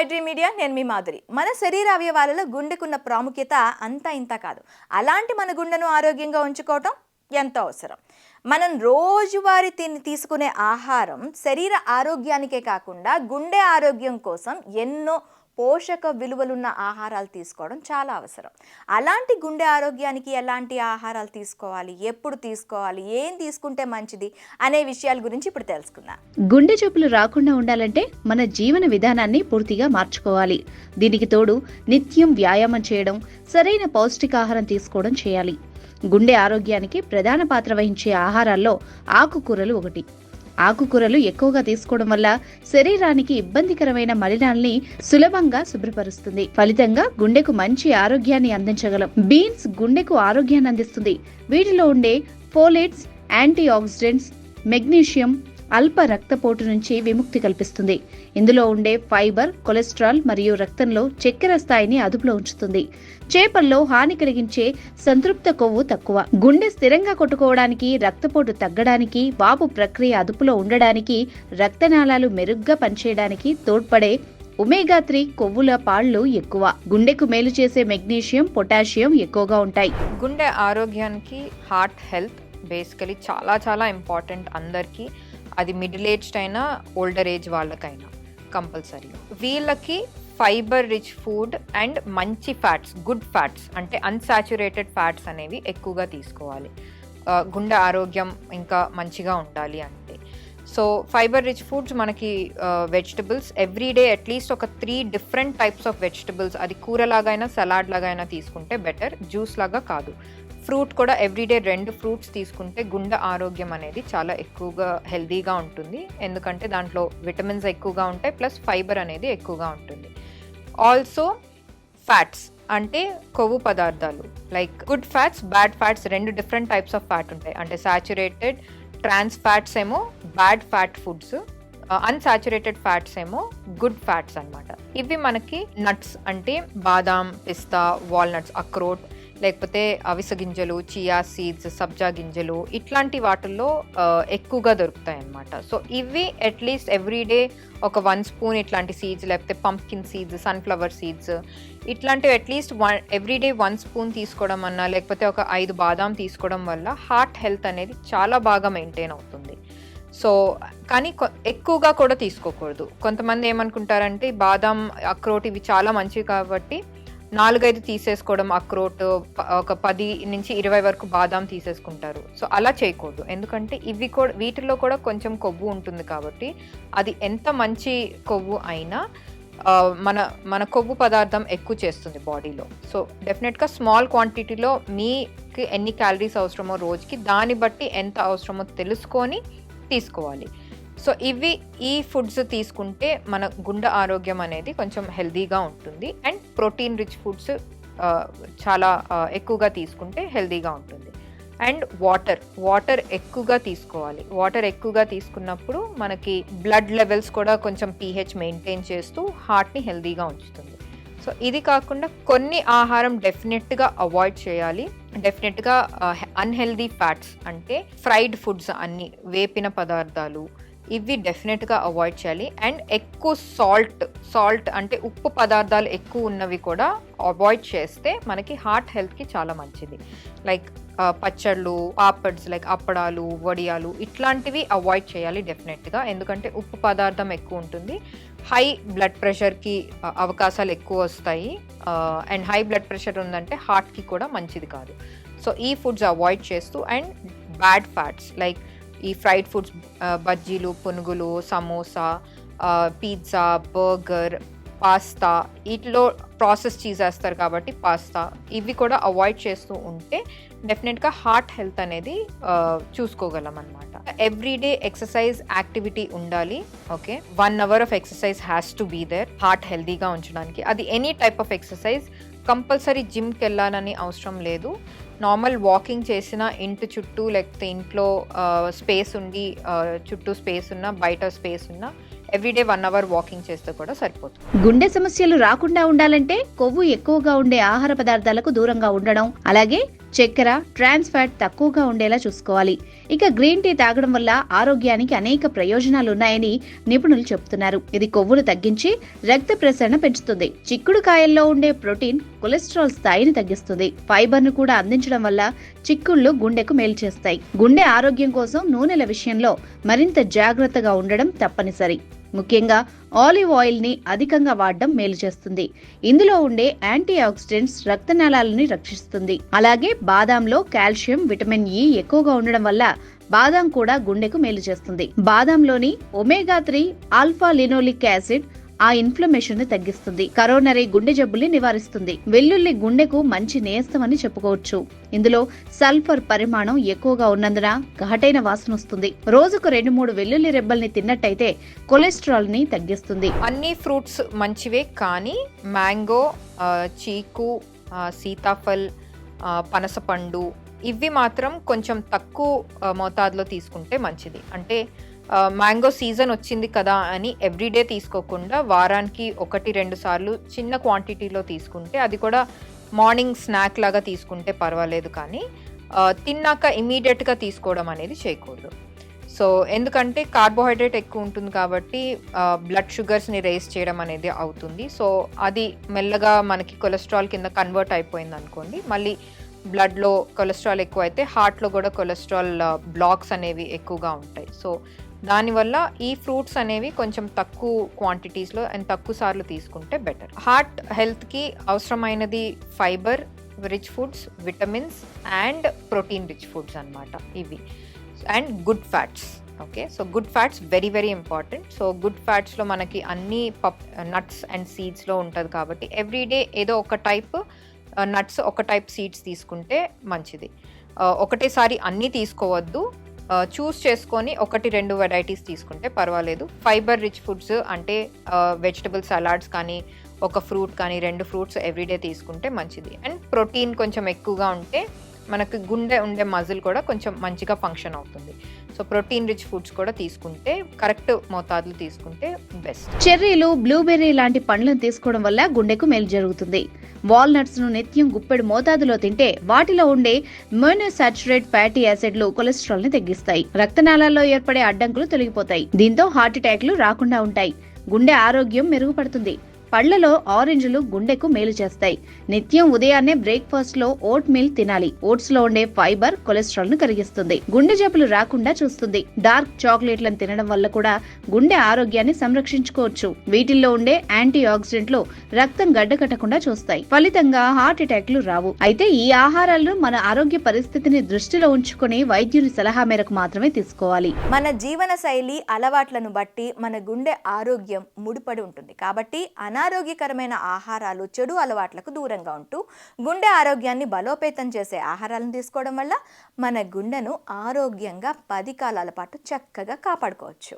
Dream media, నేను మీ మాధురి. మన శరీర అవయవాలలో గుండెకున్న ప్రాముఖ్యత అంతా ఇంత కాదు. అలాంటి మన గుండెను ఆరోగ్యంగా ఉంచుకోవటం ఎంతో అవసరం. మనం రోజువారీ తీసుకునే ఆహారం శరీర ఆరోగ్యానికే కాకుండా గుండె ఆరోగ్యం కోసం ఎన్నో పోషక విలువలున్న ఆహారాలు తీసుకోవడం చాలా అవసరం. అలాంటి గుండె ఆరోగ్యానికి ఎలాంటి ఆహారాలు తీసుకోవాలి, ఎప్పుడు తీసుకోవాలి, ఏం తీసుకుంటే మంచిది అనే విషయాల గురించి ఇప్పుడు తెలుసుకుందాం. గుండె జబ్బులు రాకుండా ఉండాలంటే మన జీవన విధానాన్ని పూర్తిగా మార్చుకోవాలి. దీనికి తోడు నిత్యం వ్యాయామం చేయడం, సరైన పౌష్టికాహారం తీసుకోవడం చేయాలి. గుండె ఆరోగ్యానికి ప్రధాన పాత్ర వహించే ఆహారాల్లో ఆకుకూరలు ఒకటి. ఆకుకూరలు ఎక్కువగా తీసుకోవడం వల్ల శరీరానికి ఇబ్బందికరమైన మలినాల్ని సులభంగా శుభ్రపరుస్తుంది. ఫలితంగా గుండెకు మంచి ఆరోగ్యాన్ని అందించగలం. బీన్స్ గుండెకు ఆరోగ్యాన్ని అందిస్తుంది. వీటిలో ఉండే ఫోలేట్స్, యాంటీ ఆక్సిడెంట్స్, మెగ్నీషియం అల్ప రక్తపోటు నుంచి విముక్తి కల్పిస్తుంది. ఇందులో ఉండే ఫైబర్ కొలెస్ట్రాల్ మరియు రక్తంలో చక్కెర స్థాయిని అదుపులో ఉంచుతుంది. చేపల్లో హాని కలిగించే సంతృప్త కొవ్వు తక్కువ. గుండె స్థిరంగా కొట్టుకోవడానికి, రక్తపోటు తగ్గడానికి, వాపు ప్రక్రియ అదుపులో ఉండడానికి, రక్తనాళాలు మెరుగ్గా పనిచేయడానికి తోడ్పడే ఒమేగా 3 కొవ్వుల పాళ్లు ఎక్కువ. గుండెకు మేలు చేసే మెగ్నీషియం, పొటాషియం ఎక్కువగా ఉంటాయి. గుండె ఆరోగ్యానికి హార్ట్ హెల్త్ బేసికలీ చాలా చాలా ఇంపార్టెంట్. అందరికీ, అది మిడిల్ ఏజ్డ్ అయినా ఓల్డర్ ఏజ్ వాళ్ళకైనా కంపల్సరీ. వీళ్ళకి ఫైబర్ రిచ్ ఫుడ్ అండ్ మంచి ఫ్యాట్స్, గుడ్ ఫ్యాట్స్ అంటే అన్సాచురేటెడ్ ఫ్యాట్స్ అనేవి ఎక్కువగా తీసుకోవాలి. గుండె ఆరోగ్యం ఇంకా మంచిగా ఉండాలి అంటే. సో ఫైబర్ రిచ్ ఫుడ్స్ మనకి వెజిటబుల్స్ ఎవ్రీడే అట్లీస్ట్ ఒక 3 డిఫరెంట్ టైప్స్ ఆఫ్ వెజిటబుల్స్, అది కూరలాగైనా సలాడ్ లాగైనా తీసుకుంటే బెటర్, జ్యూస్ లాగా కాదు. ఫ్రూట్ కూడా ఎవ్రీడే 2 ఫ్రూట్స్ తీసుకుంటే గుండె ఆరోగ్యం అనేది చాలా ఎక్కువగా హెల్దీగా ఉంటుంది. ఎందుకంటే దాంట్లో విటమిన్స్ ఎక్కువగా ఉంటాయి, ప్లస్ ఫైబర్ అనేది ఎక్కువగా ఉంటుంది. ఆల్సో ఫ్యాట్స్ అంటే కొవ్వు పదార్థాలు, like good fats, bad fats, 2 different types of fat ఉంటాయి. అంటే సాచురేటెడ్ ట్రాన్స్ ఫ్యాట్స్ ఏమో bad fat foods, unsaturated fats ఏమో గుడ్ ఫ్యాట్స్ అన్నమాట. ఇవి మనకి నట్స్ అంటే బాదాం, పిస్తా, వాల్నట్స్, అక్రోట్, లేకపోతే అవిసె గింజలు, చియా సీడ్స్, సబ్జా గింజలు, ఇట్లాంటి వాటిల్లో ఎక్కువగా దొరుకుతాయి అన్నమాట. సో ఇవి అట్లీస్ట్ ఎవ్రీడే ఒక 1 స్పూన్ ఇట్లాంటి సీడ్స్, లేకపోతే పంప్కిన్ సీడ్స్, సన్ఫ్లవర్ సీడ్స్, ఇట్లాంటివి అట్లీస్ట్ ఎవ్రీడే 1 స్పూన్ తీసుకోవడం అన్నా, లేకపోతే ఒక 5 బాదాం తీసుకోవడం వల్ల హార్ట్ హెల్త్ అనేది చాలా బాగా మెయింటైన్ అవుతుంది. సో కానీ ఎక్కువగా కూడా తీసుకోకూడదు. కొంతమంది ఏమనుకుంటారంటే బాదాం, అక్రోట్ ఇవి చాలా మంచివి కాబట్టి 4-5 తీసేసుకోవడం, అక్రోట్ ఒక 10 నుంచి 20 వరకు బాదాం తీసేసుకుంటారు. సో అలా చేయకూడదు. ఎందుకంటే ఇవి కూడా, వీటిల్లో కూడా కొంచెం కొవ్వు ఉంటుంది కాబట్టి అది ఎంత మంచి కొవ్వు అయినా మన కొవ్వు పదార్థం ఎక్కువ చేస్తుంది బాడీలో. సో డెఫినెట్గా స్మాల్ క్వాంటిటీలో మీకు ఎన్ని క్యాలరీస్ అవసరమో రోజుకి, దాన్ని బట్టి ఎంత అవసరమో తెలుసుకొని తీసుకోవాలి. సో ఈ ఫుడ్స్ తీసుకుంటే మన గుండె ఆరోగ్యం అనేది కొంచెం హెల్దీగా ఉంటుంది. అండ్ ప్రోటీన్ రిచ్ ఫుడ్స్ చాలా ఎక్కువగా తీసుకుంటే హెల్దీగా ఉంటుంది. అండ్ వాటర్ ఎక్కువగా తీసుకోవాలి. వాటర్ ఎక్కువగా తీసుకున్నప్పుడు మనకి బ్లడ్ లెవెల్స్ కూడా కొంచెం pH మెయింటైన్ చేస్తూ హార్ట్ని హెల్దీగా ఉంచుతుంది. సో ఇది కాకుండా కొన్ని ఆహారం డెఫినెట్గా అవాయిడ్ చేయాలి. డెఫినెట్గా అన్హెల్దీ ఫ్యాట్స్ అంటే ఫ్రైడ్ ఫుడ్స్, అన్ని వేపిన పదార్థాలు, ఇవి డెఫినెట్గా అవాయిడ్ చేయాలి. అండ్ ఎక్కువ సాల్ట్ అంటే ఉప్పు పదార్థాలు ఎక్కువ ఉన్నవి కూడా అవాయిడ్ చేస్తే మనకి హార్ట్ హెల్త్కి చాలా మంచిది. లైక్ పచ్చళ్ళు, పాపడ్స్, లైక్ అప్పడాలు, వడియాలు, ఇట్లాంటివి అవాయిడ్ చేయాలి డెఫినెట్గా. ఎందుకంటే ఉప్పు పదార్థం ఎక్కువ ఉంటుంది. హై బ్లడ్ ప్రెషర్కి అవకాశాలు ఎక్కువ వస్తాయి. అండ్ హై బ్లడ్ ప్రెషర్ ఉందంటే హార్ట్కి కూడా మంచిది కాదు. సో ఈ ఫుడ్స్ అవాయిడ్ చేస్తూ, అండ్ బ్యాడ్ ఫ్యాట్స్ లైక్ ఈ ఫ్రైడ్ ఫుడ్స్, బజ్జీలు, పునుగులు, సమోసా, పిజ్జా, బర్గర్, పాస్తా, వీటిలో ప్రాసెస్ చేసేస్తారు కాబట్టి పాస్తా, ఇవి కూడా అవాయిడ్ చేస్తూ ఉంటే డెఫినెట్గా హార్ట్ హెల్త్ అనేది చూసుకోగలం అనమాట. ఎవ్రీడే ఎక్సర్సైజ్ యాక్టివిటీ ఉండాలి. Okay, 1 hour of exercise has to be there heart హెల్తీగా ఉంచడానికి. అది any type of exercise, compulsory జిమ్కి వెళ్ళాలని అవసరం లేదు. నార్మల్ వాకింగ్ చేసిన, ఇంటి చుట్టూ లేకపోతే ఇంట్లో స్పేస్ ఉండి, చుట్టూ స్పేస్ ఉన్నా, బయట స్పేస్ ఉన్నా, ఎవ్రీడే 1 అవర్ వాకింగ్ చేస్తే కూడా సరిపోతుంది. గుండె సమస్యలు రాకుండా ఉండాలంటే కొవ్వు ఎక్కువగా ఉండే ఆహార పదార్థాలకు దూరంగా ఉండడం, అలాగే చక్కెర, ట్రాన్స్ ఫ్యాట్ తక్కువగా ఉండేలా చూసుకోవాలి. ఇక గ్రీన్ టీ తాగడం వల్ల ఆరోగ్యానికి అనేక ప్రయోజనాలు ఉన్నాయని నిపుణులు చెబుతున్నారు. ఇది కొవ్వును తగ్గించి రక్త ప్రసరణ పెంచుతుంది. చిక్కుడుకాయల్లో ఉండే ప్రోటీన్ కొలెస్ట్రాల్ స్థాయిని తగ్గిస్తుంది. ఫైబర్ ను కూడా అందించడం వల్ల చిక్కుళ్ళు గుండెకు మేలు చేస్తాయి. గుండె ఆరోగ్యం కోసం నూనెల విషయంలో మరింత జాగ్రత్తగా ఉండడం తప్పనిసరి. ముఖ్యంగా ఆలివ్ ఆయిల్ ని అధికంగా వాడడం మేలు చేస్తుంది. ఇందులో ఉండే యాంటీ ఆక్సిడెంట్స్ రక్తనాళాలని రక్షిస్తుంది. అలాగే బాదాంలో కాల్షియం, విటమిన్ ఇ ఎక్కువగా ఉండడం వల్ల బాదాం కూడా గుండెకు మేలు చేస్తుంది. బాదాంలోని ఒమేగా 3 ఆల్ఫా లినోలిక్ యాసిడ్ ఆ ఇన్ఫ్లమేషన్ ని తగ్గిస్తుంది. కరోనరీ గుండె జబ్బుల్ని నివారిస్తుంది. వెల్లుల్లి గుండెకు మంచి నేస్తం అని చెప్పుకోవచ్చు. ఇందులో సల్ఫర్ పరిమాణం ఎక్కువగా ఉన్నందున ఘాటైన వాసన వస్తుంది. రోజుకు 2-3 వెల్లుల్లి రెబ్బల్ని తిన్నట్టయితే కొలెస్ట్రాల్ ని తగ్గిస్తుంది. అన్ని ఫ్రూట్స్ మంచివే, కానీ మ్యాంగో, చీకు, సీతాఫల్, పనసపండు ఇవి మాత్రం కొంచెం తక్కువ మోతాదులో తీసుకుంటే మంచిది. అంటే మ్యాంగో సీజన్ వచ్చింది కదా అని ఎవ్రీడే తీసుకోకుండా వారానికి 1-2 సార్లు చిన్న క్వాంటిటీలో తీసుకుంటే, అది కూడా మార్నింగ్ స్నాక్ లాగా తీసుకుంటే పర్వాలేదు, కానీ తిన్నాక ఇమీడియట్గా తీసుకోవడం అనేది చేయకూడదు. సో ఎందుకంటే కార్బోహైడ్రేట్ ఎక్కువ ఉంటుంది కాబట్టి బ్లడ్ షుగర్స్ని రేస్ చేయడం అనేది అవుతుంది. సో అది మెల్లగా మనకి కొలెస్ట్రాల్ కింద కన్వర్ట్ అయిపోయింది అనుకోండి, మళ్ళీ బ్లడ్లో కొలెస్ట్రాల్ ఎక్కువ అయితే హార్ట్లో కూడా కొలెస్ట్రాల్ బ్లాక్స్ అనేవి ఎక్కువగా ఉంటాయి. సో దానివల్ల ఈ ఫ్రూట్స్ అనేవి కొంచెం తక్కువ క్వాంటిటీస్లో అండ్ తక్కువ సార్లు తీసుకుంటే బెటర్. హార్ట్ హెల్త్కి అవసరమైనది fibre rich foods, vitamins and protein rich foods అన్నమాట ఇవి. And good fats. Okay, so good fats very very important. So good ఫ్యాట్స్లో మనకి అన్ని నట్స్ అండ్ సీడ్స్లో ఉంటుంది కాబట్టి ఎవ్రీడే ఏదో ఒక టైప్ నట్స్, ఒక టైప్ సీడ్స్ తీసుకుంటే మంచిది. ఒకటేసారి అన్నీ తీసుకోవద్దు, చూస్ చేసుకొని 1-2 వెరైటీస్ తీసుకుంటే పర్వాలేదు. ఫైబర్ రిచ్ ఫుడ్స్ అంటే వెజిటబుల్ సలాడ్స్ కానీ, ఒక ఫ్రూట్ కానీ, 2 ఫ్రూట్స్ ఎవ్రీడే తీసుకుంటే మంచిది. అండ్ ప్రోటీన్ కొంచెం ఎక్కువగా ఉంటే మనకు గుండె ఉండే మజిల్ కూడా కొంచెం మంచిగా ఫంక్షన్ అవుతుంది. సో ప్రోటీన్ రిచ్ ఫుడ్స్ కూడా తీసుకుంటే కరెక్ట్ మోతాదులు తీసుకుంటే బెస్ట్. చెర్రీలు, బ్లూబెర్రీ లాంటి పండ్లను తీసుకోవడం వల్ల గుండెకు మేలు జరుగుతుంది. వాల్నట్స్ ను నిత్యం గుప్పెడు మోతాదులో తింటే వాటిలో ఉండే మోనోసాచురేట్ ఫ్యాటీ యాసిడ్లు కొలెస్ట్రాల్ ని తగ్గిస్తాయి. రక్తనాళాల్లో ఏర్పడే అడ్డంకులు తొలగిపోతాయి. దీంతో హార్ట్ అటాక్లు రాకుండా ఉంటాయి. గుండె ఆరోగ్యం మెరుగుపడుతుంది. పళ్లలో ఆరెంజ్లు గుండెకు మేలు చేస్తాయి. నిత్యం ఉదయాన్నే బ్రేక్ఫాస్ట్ లో ఓట్ మీల్ తినాలి. ఓట్స్ లో ఉండే ఫైబర్ కొలెస్ట్రాల్ ను కరిగిస్తుంది. గుండె జబ్బులు రాకుండా చూస్తుంది. డార్క్ చాక్లెట్లను తినడం వల్ల కూడా గుండె ఆరోగ్యాన్ని సంరక్షించుకోవచ్చు. వీటిల్లో ఉండే యాంటీ ఆక్సిడెంట్లు రక్తం గడ్డకట్టకుండా చూస్తాయి. ఫలితంగా హార్ట్ అటాక్లు రావు. అయితే ఈ ఆహారాలను మన ఆరోగ్య పరిస్థితిని దృష్టిలో ఉంచుకుని వైద్యుని సలహా మేరకు మాత్రమే తీసుకోవాలి. మన జీవన శైలి అలవాట్లను బట్టి మన గుండె ఆరోగ్యం ముడిపడి ఉంటుంది. కాబట్టి అనారోగ్యకరమైన ఆహారాలు, చెడు అలవాట్లకు దూరంగా ఉంటూ గుండె ఆరోగ్యాన్ని బలోపేతం చేసే ఆహారాలను తీసుకోవడం వల్ల మన గుండెను ఆరోగ్యంగా 10 కాలాల పాటు చక్కగా కాపాడుకోవచ్చు.